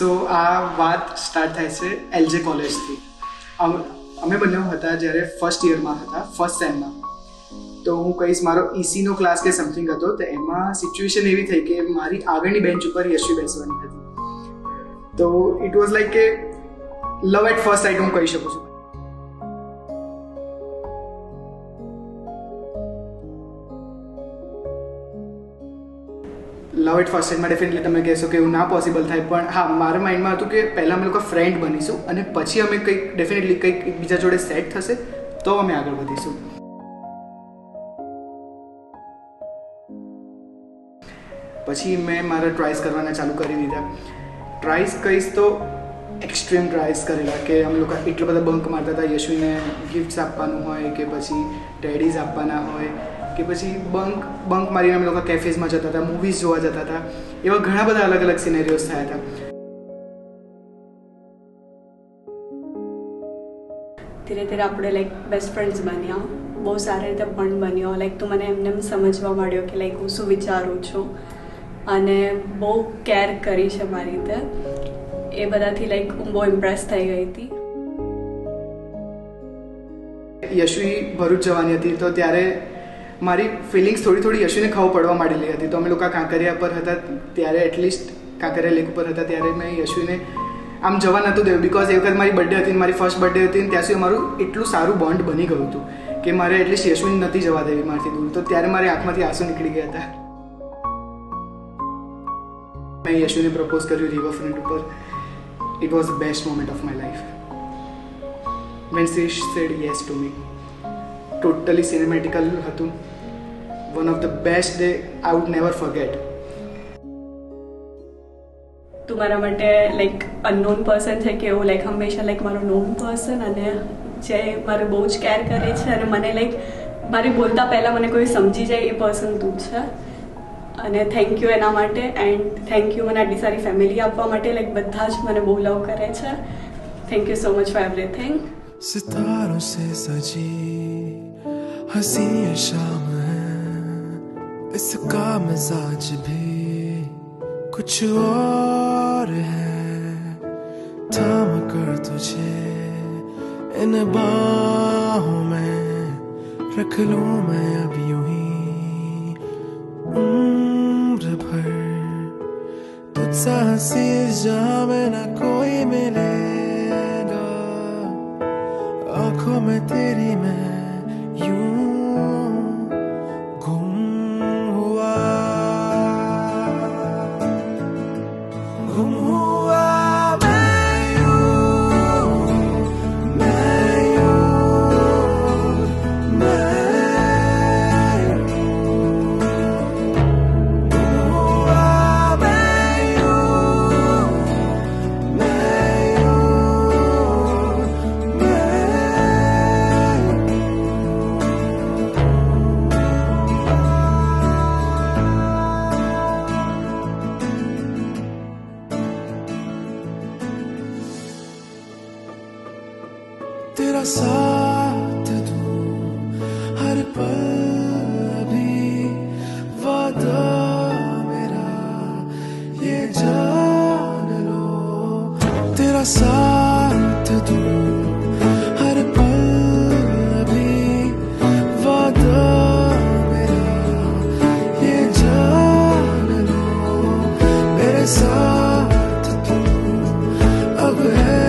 સો આ વાત સ્ટાર્ટ થાય છે એલજે કોલેજથી. અમે બંને હતા જ્યારે ફર્સ્ટ યરમાં હતા, ફર્સ્ટ સેમમાં. તો હું કહીશ મારો ઈસીનો ક્લાસ કે સમથિંગ હતો, તો એમાં સિચ્યુએશન એવી થઈ કે મારી આગળની બેન્ચ ઉપર યશવી બેસવાની હતી. તો ઇટ વોઝ લાઈક કે લવ એટ ફર્સ્ટ સાઇટ હું કહી શકું છું. લવ એટ ફર્સ્ટ સાઇટમાં ડેફિનેટલી તમે કહેશો કે એવું ના પોસિબલ થાય, પણ હા મારા માઇન્ડમાં હતું કે પહેલાં અમે લોકો ફ્રેન્ડ બનીશું અને પછી અમે કંઈક ડેફિનેટલી કંઈક એકબીજા જોડે સેટ થશે તો અમે આગળ વધીશું. પછી મેં મારા ટ્રાયસ કરવાના ચાલુ કરી દીધા. ટ્રાયસ કહીશ તો એક્સ્ટ્રીમ ટ્રાયસ કરેલા કે અમે લોકો એટલા બધા બંક મારતા હતા. યશવીને ગિફ્ટ્સ આપવાનું હોય કે પછી ટેડીઝ આપવાના હોય કે પછી બંક મારીને અમે લોકો કેફેઝમાં જતા હતા, મૂવીઝ જોવા જતા હતા. એવા ઘણા બધા અલગ અલગ સિનેરિયોઝ થયા હતા. ધીરે ધીરે આપણે લાઈક બેસ્ટ ફ્રેન્ડ્સ બન્યા, બહુ સારી રીતે પણ બન્યો. લાઈક તું મને એમને સમજવા માંડ્યો કે લાઈક હું શું વિચારું છું અને બહુ કેર કરી છે મારી રીતે. એ બધાથી લાઈક હું બહુ ઇમ્પ્રેસ થઈ ગઈ હતી. યશવી ભરૂચ જવાની હતી તો ત્યારે મારી ફિલિંગ્સ થોડી યશવીને ખબર પડવા માંડેલી હતી. તો અમે લોકો કાંકરિયા પર હતા ત્યારે, એટલીસ્ટ કાંકરિયા લેક ઉપર હતા ત્યારે મેં યશવીને આમ જવા નહોતું દેવું, બિકોઝ એ વખત મારી બર્થડે હતી, મારી ફર્સ્ટ બર્થડે હતી. ત્યાં સુધી અમારું એટલું સારું બોન્ડ બની ગયું હતું કે મારે એટલીસ્ટ યશવીને નથી જવા દેવી મારાથી દૂર. તો ત્યારે મારી આંખમાંથી આંસુ નીકળી ગયા હતા. મેં યશવીને પ્રપોઝ કર્યું રિવરફ્રન્ટ ઉપર. It was the best moment of my life when she said yes to me. Totally cinematical હતું. One of the best day I would never forget. તું મારા માટે લાઈક અનનોન પર્સન છે કે એવું લાઈક હંમેશા લાઈક મારો નોન પર્સન, અને જે મારે બહુ જ કેર કરે છે અને મને લાઈક મારી બોલતા પહેલાં મને કોઈ સમજી જાય એ પર્સન તું છે. અને થેન્ક યુ એના માટે. એન્ડ થેન્ક યુ મને આટલી સારી ફેમિલી આપવા માટે. લાઈક બધા જ મને બહુ લવ કરે છે. Thank you so much for everything. सितारों से सजी हंसी ये शाम है, इसका मिजाज भी कुछ और है. थाम कर तुझे इन बाहों में रख लूं मैं अब यूं ही उम्र भर. तुझसा हंसी जहां में न कोई मिले, आँखों में तेरी मैं यूं गुम हुआ मैं यूं तेरा साथ दूं हर पल अभी, वादा मेरा ये जान लो. तेरा साथ दूं हर पल अभी, वादा मेरा ये जान लो. मेरे साथ तू अब है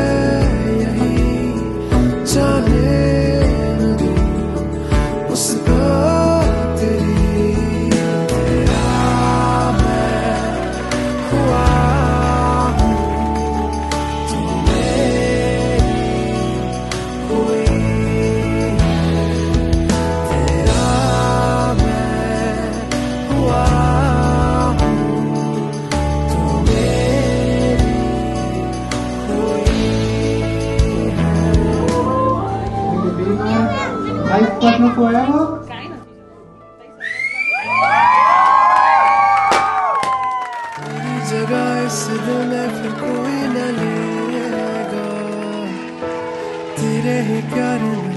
life partner forever. तेरी जगह इस दिल में फिर कोई न लेगा, तेरे ही प्यार में